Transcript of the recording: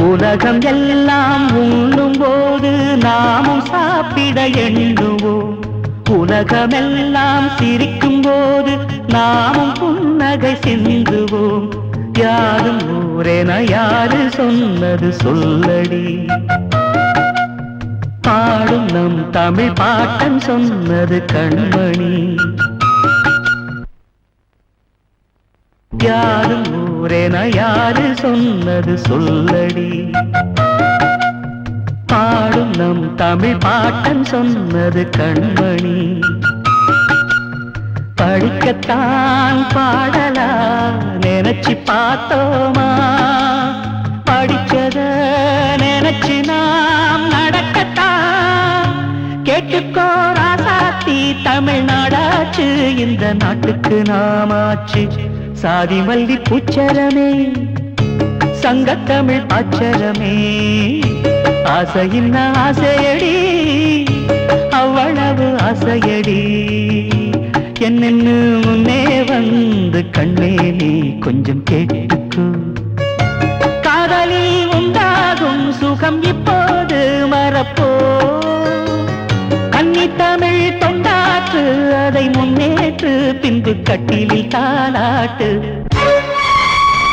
உலகம் எல்லாம் உண்ணும் போது நாமும் சாப்பிட எண்ணுவோம். உலகமெல்லாம் சிரிக்கும் போது நாமும் புன்னகை சிந்துவோம். யாரும் ஊரென யாரு சொன்னது சொல்லடி, பாடும் நம் தமிழ் பாட்டன் சொன்னது கண்மணி. யாரும் ஊரென யாரு சொன்னது சொல்லடி, பாடும் நம் தமிழ் பாட்டன் சொன்னது கண்மணி. படிக்கத்தான் பாடலா நினைச்சு பார்த்தோமா, படிச்சத நினைச்சு நாம் நடக்கத்தான். கேட்டுக்கோ ராசாத்தி தமிழ்நாடாச்சு, இந்த நாட்டுக்கு நாமாச்சு. சாதி மல்லி பூச்சரமே சங்கத்தமிழ் பாச்சரமே, ஆசையின் ஆசையடி அவ்வளவு ஆசையடி. என்னென்னு முன்னே வந்து கண்ணே நீ கொஞ்சம் கேட்டுக்கு. காதலில் உண்டாகும் சுகம் இப்போது மறப்போ, கன்னி தமிழ் தொண்டாற்று அதை முன்னேற்று, பின்பு கட்டிலில் தாலாட்டு.